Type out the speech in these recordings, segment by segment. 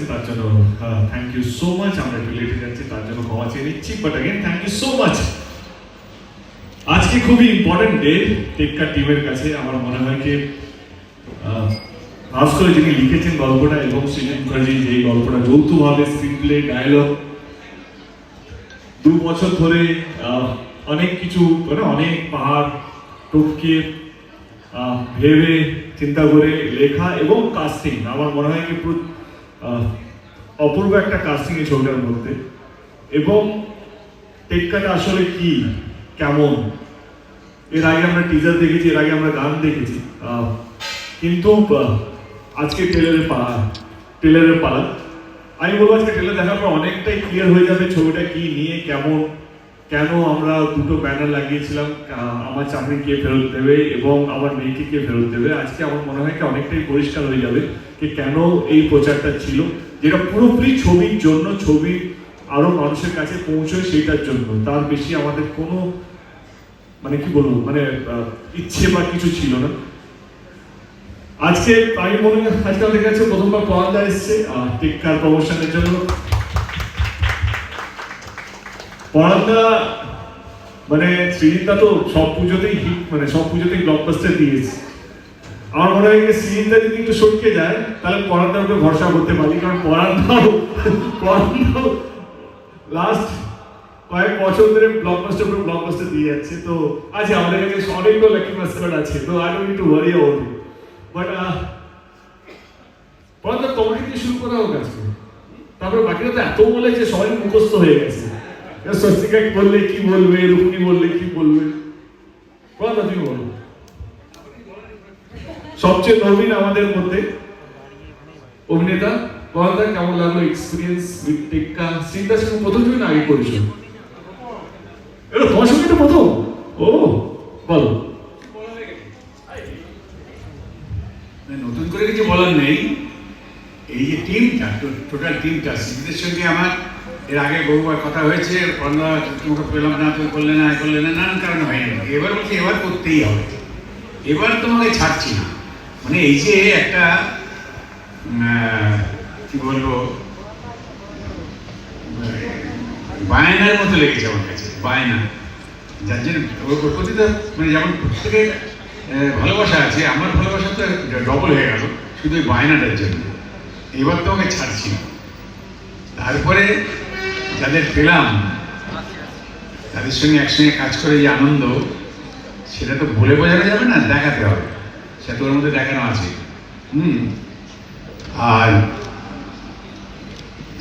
তার জন্য thank you so much. আমরা একটু লেটে যাচ্ছি, তার জন্য ক্ষমা চেয়ে নিচ্ছি, but again thank you so much. আজকে খুবই ইম্পর্টেন্ট ডে টেক্কা টিমের কাছে। আমার মনে হয় কি খাস করে যিনি লিখেছেন গল্পটা এবং সৃজন মুখার্জি যে গল্পটা যৌথভাবে স্ক্রিন প্লে ডায়ালগ 2 বছর ধরে অনেক কিছু মানে অনেক পাহাড় টপকে ভেবে চিন্তা করে লেখা এবং কাস্টিং। আমার মনে হয় কি অপূর্ব একটা কাস্টিং এই ছবিটার মধ্যে। এবং টেক্কাটা আসলে কি কেমন, এর আগে আমরা টিজার দেখেছি, এর আগে আমরা গান দেখেছি, কিন্তু আজকে ট্রেলারের পালা। আমি বলবো আজকে ট্রেলার দেখার পর অনেকটাই ক্লিয়ার হয়ে যাবে ছবিটা কি নিয়ে, কেন আমরা দুটো ব্যানার লাগিয়েছিলাম, আমার চাকরি কে ফেরত দেবে এবং আমার মেয়েকে কে ফেরত দেবে। আজকে আমার মনে হয় কি অনেকটাই পরিষ্কার হয়ে যাবে যে কেন এই প্রচারটা ছিল, যেটা পুরোপুরি ছবির জন্য, ছবি আরো মানুষের কাছে পৌঁছয় সেটার জন্য। তার বেশি আমাদের কোনো মানে কি বলবো মানে ইচ্ছে বা কিছু ছিল না। আজকে আমি মনে হয় আজকে আমাদের কাছে প্রথমবার পাওয়া এসছে টেক্কার প্রমোশনের জন্য। পড়াদা মানে শ্রীজিৎদা তো সব পুজোতেই হিট, মানে সব পুজোতেই ব্লকবাস্টার দিয়েছে। আমার মনে হয় শ্রীজিৎদা যদি একটু সটকে যায় তাহলে পড়াদার উপরে ভরসা করতে পারি, কারণ পড়াদাও লাস্ট কয়েক বছর ধরে ব্লকবাস্টার দিয়ে যাচ্ছে। তো আছে আমাদের কাছে অনেকগুলো লাকি মাস্টার আছে, তো I don't need to worry about it. But Porada তোমাকে দিয়ে শুরু করা হোক আজকে, তারপরে বাকিরা তো এত বলে যে সবাই মুখস্থ হয়ে গেছে। স্বস্তিকা বললে কি বলবে, রুক্মিণী বললে কি বলবে, পড়াদা তুমি বলো। সবচেয়ে নবীন আমাদের মধ্যে অভিনেতা পড়াদা, কেমন লাগলো এক্সপিরিয়েন্স উইথ টেক্কা? সিনটার সঙ্গে প্রথম ছবি না আগে করেছো? এটা তোমার সঙ্গে এটা প্রথম? ও বলো। নতুন করে কিছু বলার নেই। এই যে টিমটা, টোটাল টিমটা, সিদ্ধিদের সঙ্গে আমার এর আগে বহুবার কথা হয়েছে। তোমাকে পেলাম না, তুমি করলে না, নানান কারণে হয়নি। এবার বলছি এবার করতেই হবে, এবার তোমাকে ছাড়ছি না। মানে এই যে একটা কি বলবো বায়নার মতো লেগেছে আমার কাছে, বায়না। যার জন্য ওর প্রতি তো মানে যেমন প্রত্যেকের ভালোবাসা আছে, আমার ভালোবাসা তো ডবল হয়ে গেল শুধু ওই বায়নাটার জন্য। এবার তোমাকে ছাড়ছি না। তারপরে যাদের পেলাম তাদের সঙ্গে একসঙ্গে কাজ করে যে আনন্দ, সেটা তো বলে বোঝানো যাবে না, দেখাতে হবে। সেটা ওর মধ্যে দেখানো আছে। আর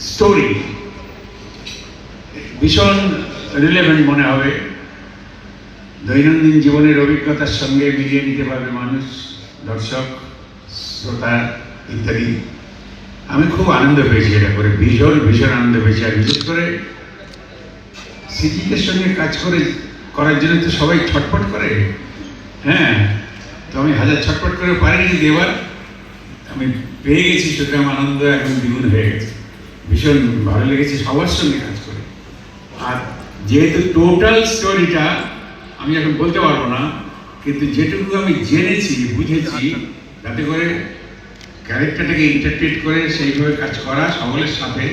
স্টোরি ভীষণ রিলেভেন্ট মনে হবে, দৈনন্দিন জীবনের অভিজ্ঞতার সঙ্গে মিলিয়ে নিতে পারবে মানুষ, দর্শক, শ্রোতা ইত্যাদি। আমি খুব আনন্দ পেয়েছি এটা করে, ভীষণ আনন্দ পেয়েছি। আর বিশেষ করে সিজিকের সঙ্গে কাজ করার জন্য তো সবাই ছটফট করে। হ্যাঁ, তো আমি হাজার ছটফট করে পারিনি, কিন্তু এবার আমি পেয়ে গেছি, সুতরাং আনন্দ এখন দ্বিগুণ হয়ে গেছে। ভীষণ ভালো লেগেছে সবার সঙ্গে কাজ করে। আর যেহেতু টোটাল স্টোরিটা আমি এখন বলতে পারবো না, কিন্তু যেটুকু আমি জেনেছি, বুঝেছি, তাতে করে ক্যারেক্টারটাকে ইন্টারপ্রেট করে সেইভাবে কাজ করা সকলের সাথে।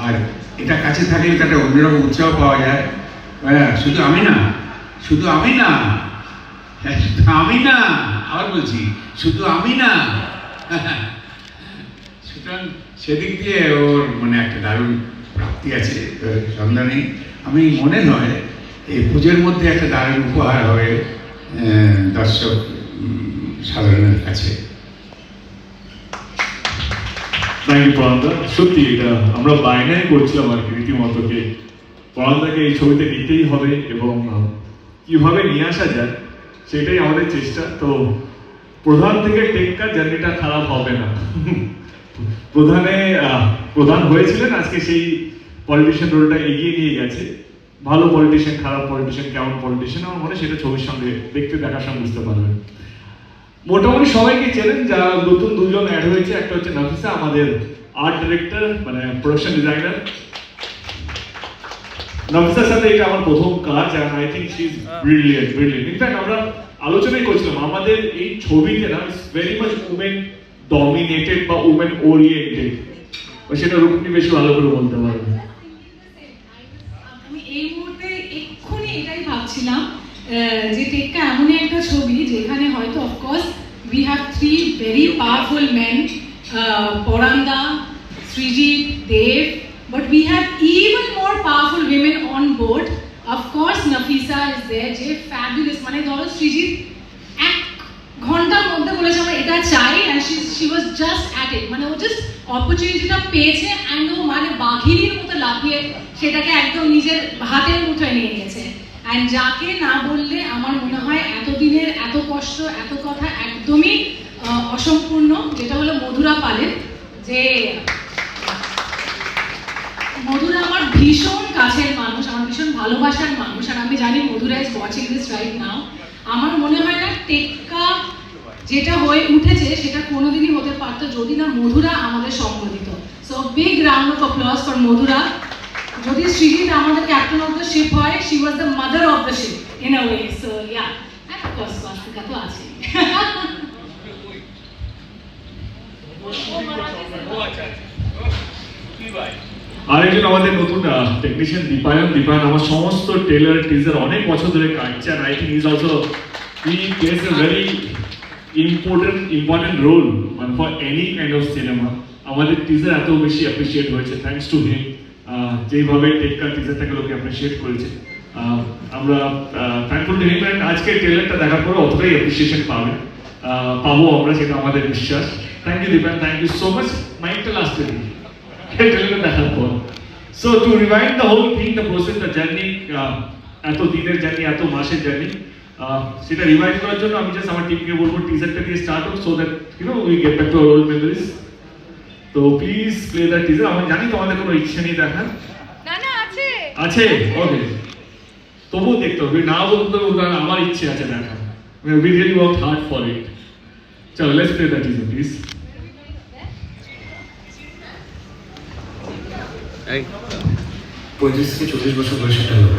আর এটা কাছে থাকলে তাতে অন্যরকম উৎসাহ পাওয়া যায়। হ্যাঁ, শুধু আমি না, আবার বলছি, শুধু আমি না। সুতরাং সেদিক দিয়ে ওর মানে একটা দারুণ প্রাপ্তি আছে, সন্ধ্যা নেই। আমি মনে হয় এই পুজোর মধ্যে একটা দারুণ উপহার হবে দর্শক সাধারণের কাছে। পড়াদা সত্যি এটা আমরা বায়নাই করছিলাম আর কি রীতিমতোকে, পড়াদাকে এই ছবিতে নিতেই হবে এবং কিভাবে নিয়ে আসা যায় সেটাই আমাদের চেষ্টা। তো প্রধান থেকে টেক্কা জার্নিটা খারাপ হবে না। প্রধান হয়েছিলেন, আজকে সেই পলিটিশিয়ান রোলটা এগিয়ে নিয়ে গেছে। ভালো পলিটিশিয়ান, খারাপ পলিটিশিয়ান, কেমন পলিটিশিয়ান, আমার মনে হয় সেটা ছবির সঙ্গে দেখার সঙ্গে বুঝতে পারবেন। মোটামুটি সবাইকে চেনেন, যা নতুন দুজন অ্যাড হয়েছে, একটা হচ্ছে নাফিসা, আমাদের আর্ট ডিরেক্টর মানে প্রোডাকশন ডিজাইনার। নাফিসার সাথে এটা আমার প্রথম কাজ, and I think she is brilliant. In fact আমরা আলোচনাই করছিলাম আমাদের এই ছবিতে না ভেরি মাচ উমেন ডমিনেটেড বা উমেন ওরিয়েন্টেড। সেটা রুক্মিণী বেশি ভালো করে বলতে পারবে। আমি এই মুহূর্তে এক্ষুনি এটাই ভাবছিলাম যে টেক্কা এমনই একটা ছবি যেখানে হয়তো of course we have three very powerful men, পরান্দা, Srijit, Dev, but we have even more powerful women on board. Of course Nafisa is there, যে fabulous, মানে ধরো সৃজিত এক ঘন্টার মধ্যে বলেছে আমরা এটা চাই, and she was just at it, মানে ও জাস্ট অপরচুনিটিটা পেয়েছে অ্যান্ড ও মানে বাঘিনীর মতো লাফিয়ে সেটাকে একদম নিজের হাতের মুঠোয় নিয়ে নিয়েছে। অ্যান্ড যাকে না বললে আমার মনে হয় এতদিনের এত কষ্ট এত কথা একদমই অসম্পূর্ণ, যেটা হলো মধুরা পালের। যে মধুরা আমার ভীষণ কাছের মানুষ, আমার ভীষণ ভালোবাসার মানুষ, আর আমি জানি Madhura is watching this right now. আমার মনে হয় না টেক্কা যেটা হয়ে উঠেছে সেটা কোনোদিনই হতে পারতো যদি না মধুরা আমাদের সঙ্গ দিত। So big round of applause for Madhura. যদি সৃজিত আমাদের ক্যাপ্টেন অফ দ্য শিপ হয়, she was the mother of the ship in a way. So yeah, of course Swastika তো আছে। আরেকজন আমাদের নতুন টেকনিশিয়ান দীপায়ন আমার সমস্ত ট্রেলার টিজার অনেক বছর ধরে কাটছে, and I think he's also he plays a very important role for any kind of cinema. আমাদের টিজার এত বেশি অ্যাপ্রিশিয়েট হয়েছে থ্যাঙ্কস টু হিম, যেভাবে টেক্কা টিজারটাকে লোকে অ্যাপ্রিশিয়েট করেছে। আমরা থ্যাঙ্কফুল টু হিম, অ্যান্ড আজকে ট্রেলারটা দেখার পরে অতটাই অ্যাপ্রিসিয়েশন পাবো আমরা, সেটা আমাদের বিশ্বাস। Thank you Dipayan, thank you so much. মাইকটা লাস্টে দিই ট্রেলারটা দেখার পর। So to remind the whole thing, the process, the journey, এত দিনের জার্নি, এত মাসের জার্নি, সেটা রিভাইভ করার জন্য আমি জাস্ট আমার টিমকে বলবো টিজারটা দিয়ে স্টার্ট হোক, so that we get back to our old memories. তো প্লিজ প্লে দ্য টিজার। আমি জানি তোমাদের কোনো ইচ্ছে নেই দেখার, আছে ওকে, তবুও দেখতে হবে, না বলতে হবে আমার ইচ্ছে আছে দেখার। We really worked hard for it. চলো let's play the teaser please. 35 থেকে 40 বছর বয়সে একটা লোক